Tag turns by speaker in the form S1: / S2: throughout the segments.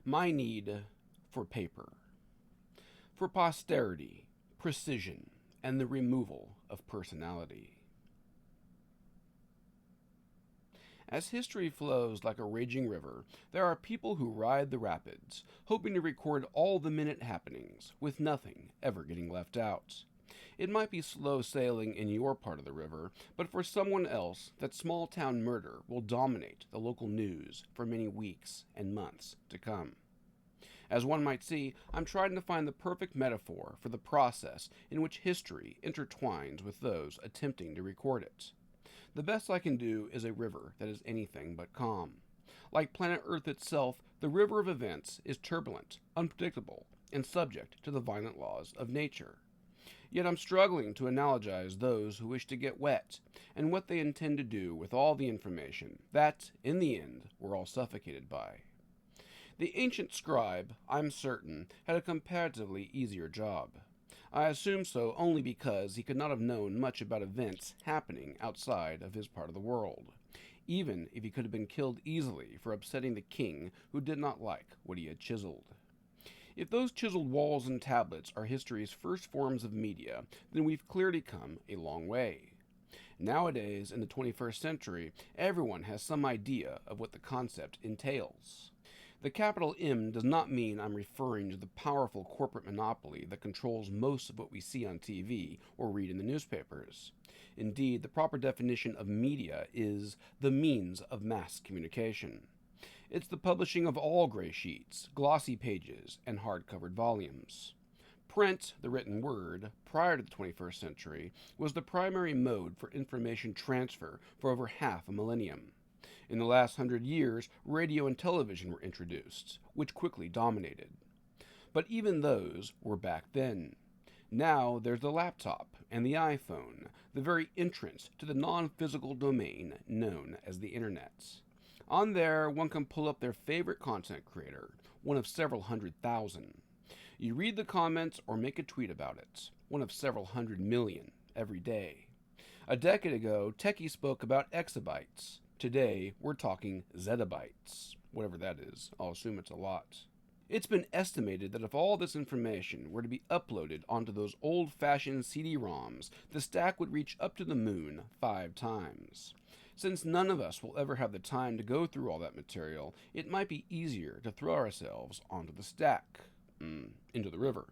S1: My need for paper, for posterity, precision, and the removal of personality. As history flows like a raging river, there are people who ride the rapids, hoping to record all the minute happenings, with nothing ever getting left out. It might be slow sailing in your part of the river, but for someone else, that small town murder will dominate the local news for many weeks and months to come. As one might see, I'm trying to find the perfect metaphor for the process in which history intertwines with those attempting to record it. The best I can do is a river that is anything but calm. Like planet Earth itself, the river of events is turbulent, unpredictable, and subject to the violent laws of nature. Yet I'm struggling to analogize those who wish to get wet, and what they intend to do with all the information that, in the end, we're all suffocated by. The ancient scribe, I'm certain, had a comparatively easier job. I assume so only because he could not have known much about events happening outside of his part of the world, even if he could have been killed easily for upsetting the king who did not like what he had chiseled. If those chiseled walls and tablets are history's first forms of media, then we've clearly come a long way. Nowadays, in the 21st century, everyone has some idea of what the concept entails. The capital M does not mean I'm referring to the powerful corporate monopoly that controls most of what we see on TV or read in the newspapers. Indeed, the proper definition of media is the means of mass communication. It's the publishing of all gray sheets, glossy pages, and hard-covered volumes. Print, the written word, prior to the 21st century, was the primary mode for information transfer for over half a millennium. In the last 100 years, radio and television were introduced, which quickly dominated. But even those were back then. Now there's the laptop and the iPhone, the very entrance to the non-physical domain known as the Internet. On there, one can pull up their favorite content creator, one of several 100,000. You read the comments or make a tweet about it, one of several 100 million every day. A decade ago, techies spoke about exabytes. Today, we're talking zettabytes. Whatever that is, I'll assume it's a lot. It's been estimated that if all this information were to be uploaded onto those old-fashioned CD-ROMs, the stack would reach up to the moon 5 times. Since none of us will ever have the time to go through all that material, it might be easier to throw ourselves onto the stack, into the river.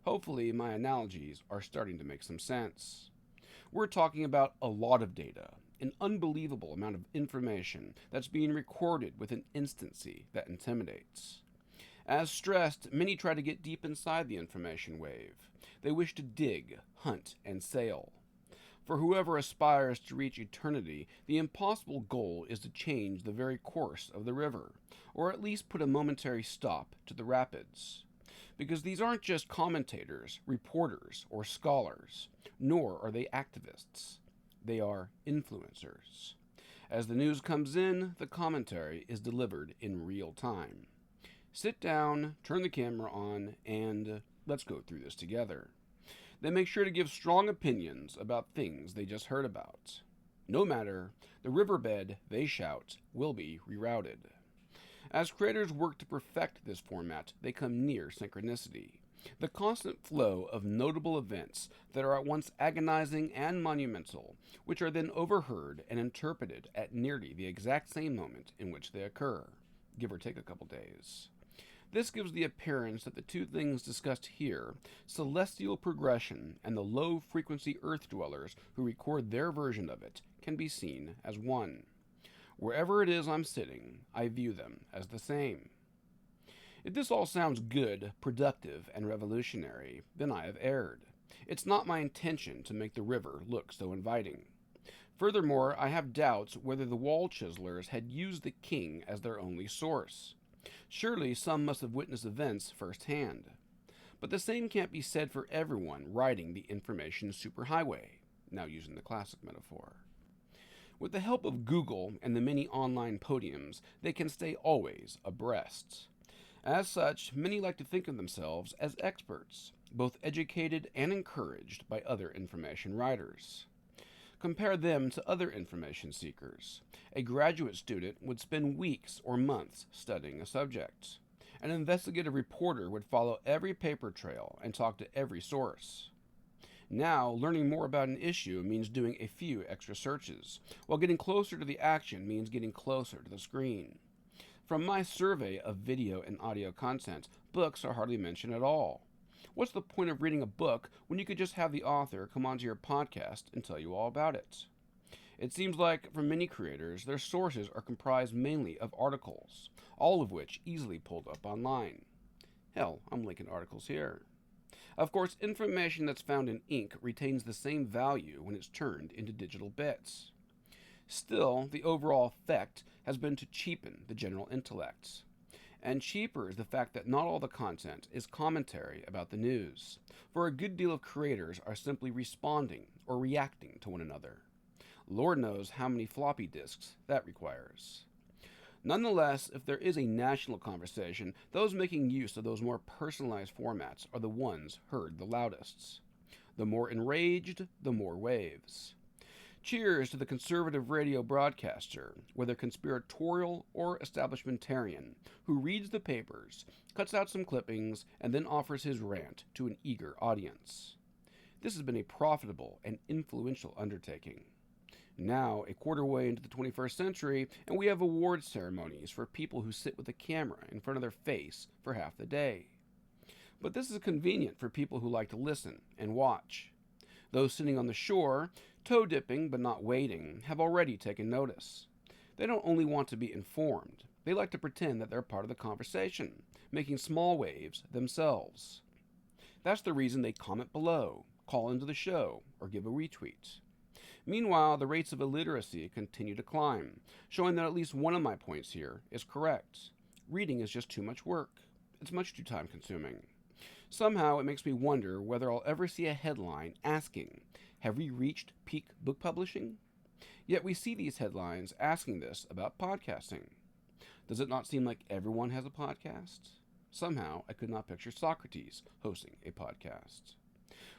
S1: Hopefully, my analogies are starting to make some sense. We're talking about a lot of data, an unbelievable amount of information that's being recorded with an instancy that intimidates. As stressed, many try to get deep inside the information wave. They wish to dig, hunt, and sail. For whoever aspires to reach eternity, the impossible goal is to change the very course of the river, or at least put a momentary stop to the rapids. Because these aren't just commentators, reporters, or scholars, nor are they activists. They are influencers. As the news comes in, the commentary is delivered in real time. Sit down, turn the camera on, and let's go through this together. They make sure to give strong opinions about things they just heard about. No matter, the riverbed, they shout, will be rerouted. As creators work to perfect this format, they come near synchronicity. The constant flow of notable events that are at once agonizing and monumental, which are then overheard and interpreted at nearly the exact same moment in which they occur, give or take a couple days. This gives the appearance that the two things discussed here, celestial progression and the low-frequency Earth dwellers who record their version of it, can be seen as one. Wherever it is I'm sitting, I view them as the same. If this all sounds good, productive, and revolutionary, then I have erred. It's not my intention to make the river look so inviting. Furthermore, I have doubts whether the wall chiselers had used the king as their only source. Surely some must have witnessed events firsthand. But the same can't be said for everyone riding the information superhighway, now using the classic metaphor. With the help of Google and the many online podiums, they can stay always abreast. As such, many like to think of themselves as experts, both educated and encouraged by other information writers. Compare them to other information seekers. A graduate student would spend weeks or months studying a subject. An investigative reporter would follow every paper trail and talk to every source. Now, learning more about an issue means doing a few extra searches, while getting closer to the action means getting closer to the screen. From my survey of video and audio content, books are hardly mentioned at all. What's the point of reading a book when you could just have the author come onto your podcast and tell you all about it? It seems like, for many creators, their sources are comprised mainly of articles, all of which easily pulled up online. Hell, I'm linking articles here. Of course, information that's found in ink retains the same value when it's turned into digital bits. Still, the overall effect has been to cheapen the general intellect. And cheaper is the fact that not all the content is commentary about the news, for a good deal of creators are simply responding or reacting to one another. Lord knows how many floppy disks that requires. Nonetheless, if there is a national conversation, those making use of those more personalized formats are the ones heard the loudest. The more enraged, the more waves. Cheers to the conservative radio broadcaster, whether conspiratorial or establishmentarian, who reads the papers, cuts out some clippings, and then offers his rant to an eager audience. This has been a profitable and influential undertaking. Now, a quarter way into the 21st century, and we have award ceremonies for people who sit with a camera in front of their face for half the day. But this is convenient for people who like to listen and watch. Those sitting on the shore, toe dipping but not wading, have already taken notice. They don't only want to be informed, they like to pretend that they're part of the conversation, making small waves themselves. That's the reason they comment below, call into the show, or give a retweet. Meanwhile, the rates of illiteracy continue to climb, showing that at least one of my points here is correct. Reading is just too much work. It's much too time-consuming. Somehow, it makes me wonder whether I'll ever see a headline asking, "Have we reached peak book publishing?" Yet we see these headlines asking this about podcasting. Does it not seem like everyone has a podcast? Somehow, I could not picture Socrates hosting a podcast.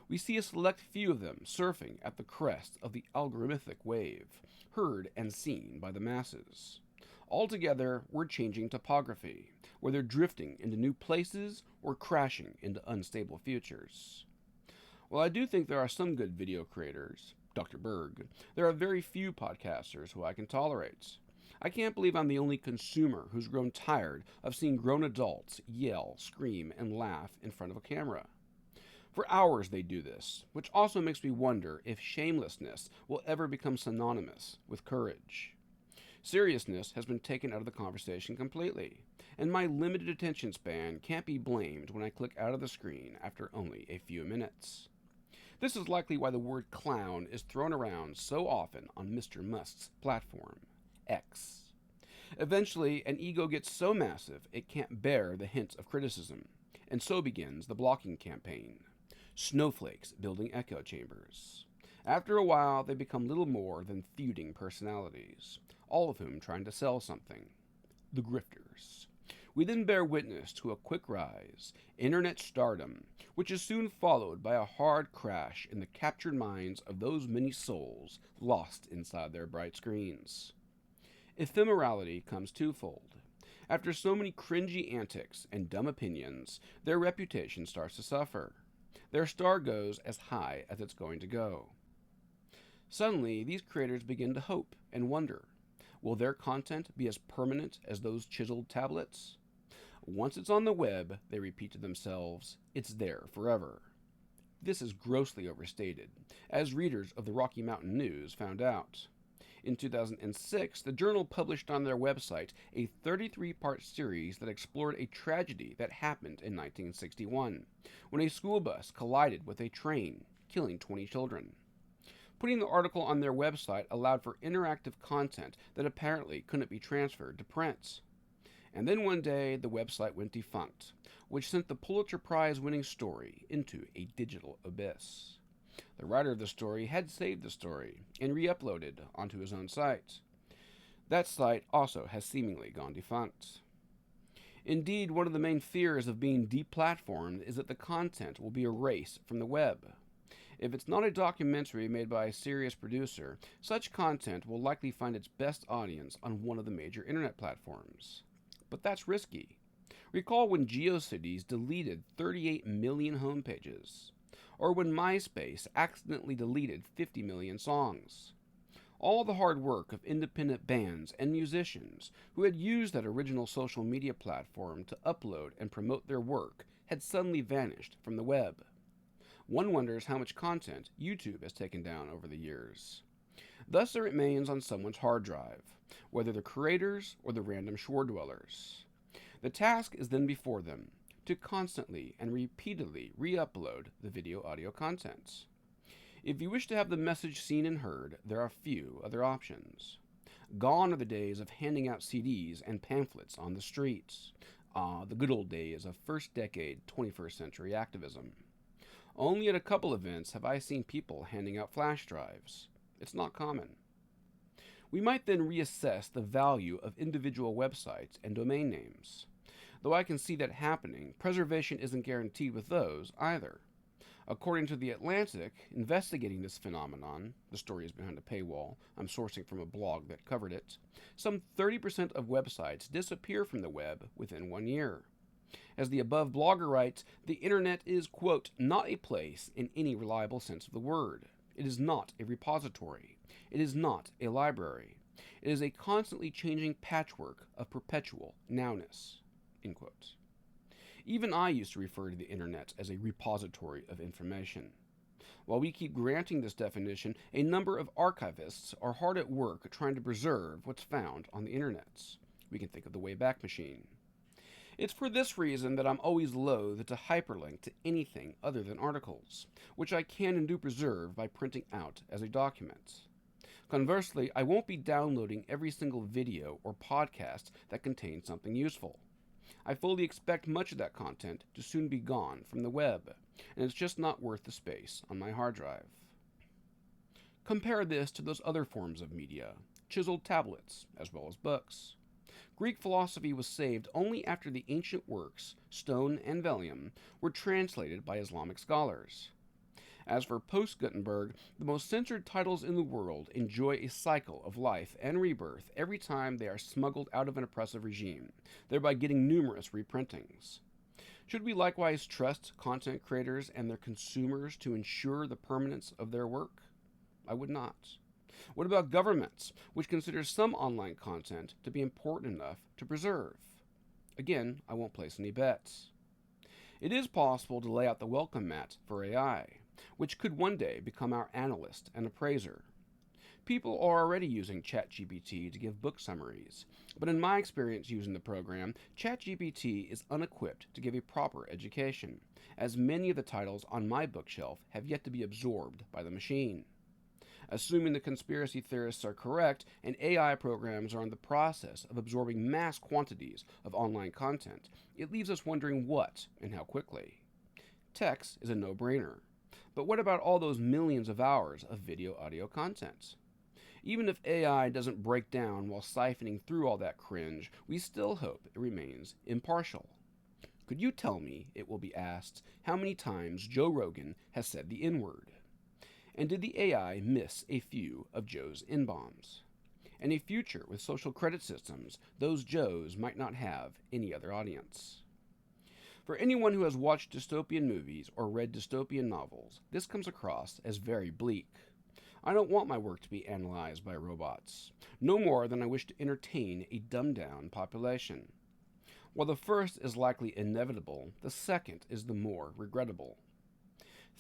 S1: We see a select few of them surfing at the crest of the algorithmic wave, heard and seen by the masses. Altogether, we're changing topography, whether drifting into new places or crashing into unstable futures. While I do think there are some good video creators, Dr. Berg, there are very few podcasters who I can tolerate. I can't believe I'm the only consumer who's grown tired of seeing grown adults yell, scream, and laugh in front of a camera. For hours they do this, which also makes me wonder if shamelessness will ever become synonymous with courage. Seriousness has been taken out of the conversation completely, and my limited attention span can't be blamed when I click out of the screen after only a few minutes. This is likely why the word clown is thrown around so often on Mr. Musk's platform, X. Eventually, an ego gets so massive it can't bear the hint of criticism, and so begins the blocking campaign. Snowflakes building echo chambers. After a while, they become little more than feuding personalities, all of whom trying to sell something. The grifters. We then bear witness to a quick rise, internet stardom, which is soon followed by a hard crash in the captured minds of those many souls lost inside their bright screens. Ephemerality comes twofold. After so many cringy antics and dumb opinions, their reputation starts to suffer. Their star goes as high as it's going to go. Suddenly, these creators begin to hope and wonder, will their content be as permanent as those chiseled tablets? Once it's on the web, they repeat to themselves, it's there forever. This is grossly overstated, as readers of the Rocky Mountain News found out. In 2006, the journal published on their website a 33-part series that explored a tragedy that happened in 1961, when a school bus collided with a train, killing 20 children. Putting the article on their website allowed for interactive content that apparently couldn't be transferred to print. And then one day, the website went defunct, which sent the Pulitzer Prize-winning story into a digital abyss. The writer of the story had saved the story and re-uploaded onto his own site. That site also has seemingly gone defunct. Indeed, one of the main fears of being deplatformed is that the content will be erased from the web. If it's not a documentary made by a serious producer, such content will likely find its best audience on one of the major internet platforms. But that's risky. Recall when GeoCities deleted 38 million homepages, or when MySpace accidentally deleted 50 million songs. All the hard work of independent bands and musicians who had used that original social media platform to upload and promote their work had suddenly vanished from the web. One wonders how much content YouTube has taken down over the years. Thus it remains on someone's hard drive, whether the creators or the random shore dwellers. The task is then before them, to constantly and repeatedly re-upload the video-audio content. If you wish to have the message seen and heard, there are few other options. Gone are the days of handing out CDs and pamphlets on the streets. The good old days of first decade 21st century activism. Only at a couple events have I seen people handing out flash drives. It's not common. We might then reassess the value of individual websites and domain names. Though I can see that happening, preservation isn't guaranteed with those either. According to The Atlantic, investigating this phenomenon, the story is behind a paywall, I'm sourcing from a blog that covered it, some 30% of websites disappear from the web within 1 year. As the above blogger writes, the internet is, quote, not a place in any reliable sense of the word. It is not a repository. It is not a library. It is a constantly changing patchwork of perpetual nowness, end quote. Even I used to refer to the internet as a repository of information. While we keep granting this definition, a number of archivists are hard at work trying to preserve what's found on the internet. We can think of the Wayback Machine. It's for this reason that I'm always loath to hyperlink to anything other than articles, which I can and do preserve by printing out as a document. Conversely, I won't be downloading every single video or podcast that contains something useful. I fully expect much of that content to soon be gone from the web, and it's just not worth the space on my hard drive. Compare this to those other forms of media, chiseled tablets, as well as books. Greek philosophy was saved only after the ancient works, stone and vellum, were translated by Islamic scholars. As for post-Gutenberg, the most censored titles in the world enjoy a cycle of life and rebirth every time they are smuggled out of an oppressive regime, thereby getting numerous reprintings. Should we likewise trust content creators and their consumers to ensure the permanence of their work? I would not. What about governments, which consider some online content to be important enough to preserve? Again, I won't place any bets. It is possible to lay out the welcome mat for AI, which could one day become our analyst and appraiser. People are already using ChatGPT to give book summaries, but in my experience using the program, ChatGPT is unequipped to give a proper education, as many of the titles on my bookshelf have yet to be absorbed by the machine. Assuming the conspiracy theorists are correct and AI programs are in the process of absorbing mass quantities of online content, it leaves us wondering what and how quickly. Text is a no-brainer. But what about all those millions of hours of video-audio content? Even if AI doesn't break down while siphoning through all that cringe, we still hope it remains impartial. Could you tell me, it will be asked, how many times Joe Rogan has said the N-word? And did the AI miss a few of Joe's N-bombs? In a future with social credit systems, those Joes might not have any other audience. For anyone who has watched dystopian movies or read dystopian novels, this comes across as very bleak. I don't want my work to be analyzed by robots, no more than I wish to entertain a dumbed-down population. While the first is likely inevitable, the second is the more regrettable.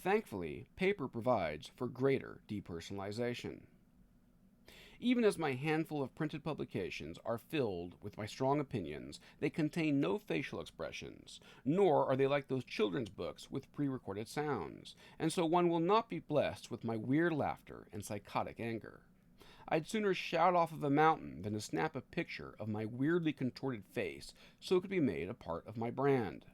S1: Thankfully, paper provides for greater depersonalization. Even as my handful of printed publications are filled with my strong opinions, they contain no facial expressions, nor are they like those children's books with pre-recorded sounds, and so one will not be blessed with my weird laughter and psychotic anger. I'd sooner shout off of a mountain than to snap a picture of my weirdly contorted face so it could be made a part of my brand.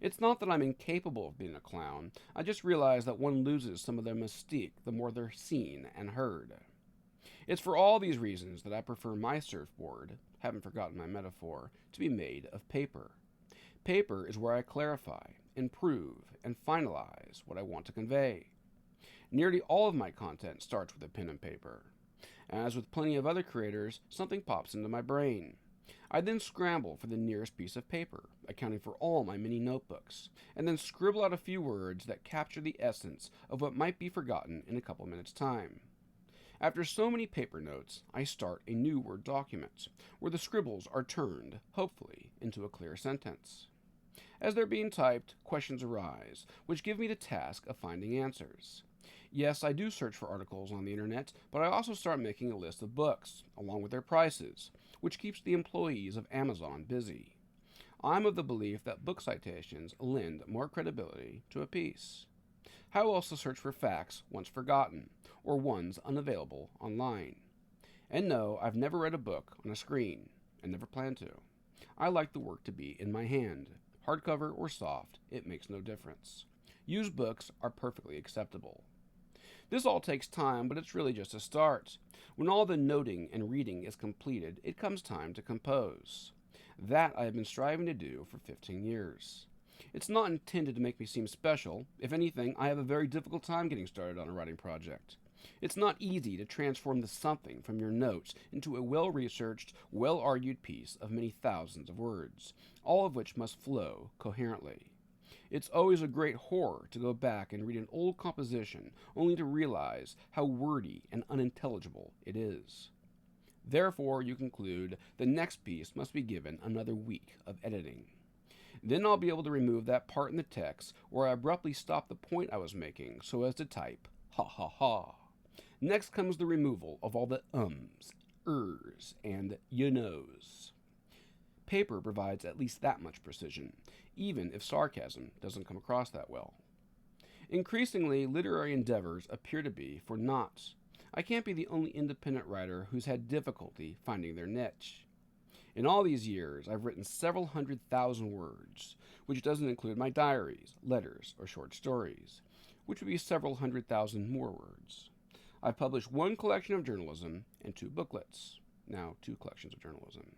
S1: It's not that I'm incapable of being a clown, I just realize that one loses some of their mystique the more they're seen and heard. It's for all these reasons that I prefer my surfboard, haven't forgotten my metaphor, to be made of paper. Paper is where I clarify, improve, and finalize what I want to convey. Nearly all of my content starts with a pen and paper. As with plenty of other creators, something pops into my brain. I then scramble for the nearest piece of paper, accounting for all my mini notebooks, and then scribble out a few words that capture the essence of what might be forgotten in a couple minutes' time. After so many paper notes, I start a new Word document, where the scribbles are turned, hopefully, into a clear sentence. As they're being typed, questions arise, which give me the task of finding answers. Yes, I do search for articles on the internet, but I also start making a list of books, along with their prices, which keeps the employees of Amazon busy. I'm of the belief that book citations lend more credibility to a piece. How else to search for facts once forgotten, or ones unavailable online? And no, I've never read a book on a screen, and never plan to. I like the work to be in my hand. Hardcover or soft, it makes no difference. Used books are perfectly acceptable. This all takes time, but it's really just a start. When all the noting and reading is completed, it comes time to compose. That I have been striving to do for 15 years. It's not intended to make me seem special. If anything, I have a very difficult time getting started on a writing project. It's not easy to transform the something from your notes into a well-researched, well-argued piece of many thousands of words, all of which must flow coherently. It's always a great horror to go back and read an old composition only to realize how wordy and unintelligible it is. Therefore, you conclude the next piece must be given another week of editing. Then I'll be able to remove that part in the text where I abruptly stop the point I was making so as to type, ha ha ha. Next comes the removal of all the ums, ers, and you knows. Paper provides at least that much precision, even if sarcasm doesn't come across that well. Increasingly, literary endeavors appear to be for naught. I can't be the only independent writer who's had difficulty finding their niche. In all these years, I've written several 100,000 words, which doesn't include my diaries, letters, or short stories, which would be several 100,000 more words. I've published one collection of journalism and 2 booklets, now 2 collections of journalism.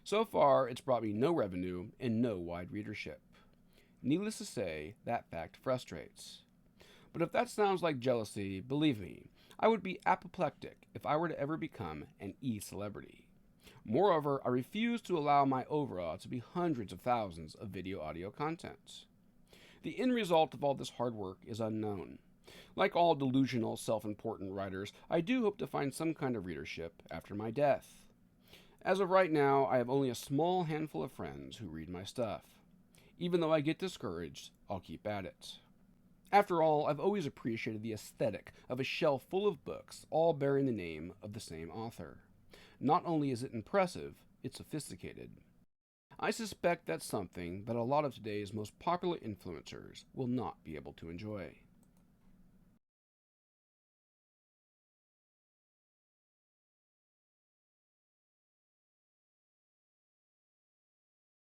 S1: So far, it's brought me no revenue and no wide readership. Needless to say, that fact frustrates. But if that sounds like jealousy, believe me, I would be apoplectic if I were to ever become an e-celebrity. Moreover, I refuse to allow my oeuvre to be hundreds of thousands of video-audio content. The end result of all this hard work is unknown. Like all delusional, self-important writers, I do hope to find some kind of readership after my death. As of right now, I have only a small handful of friends who read my stuff. Even though I get discouraged, I'll keep at it. After all, I've always appreciated the aesthetic of a shelf full of books, all bearing the name of the same author. Not only is it impressive, it's sophisticated. I suspect that's something that a lot of today's most popular influencers will not be able to enjoy.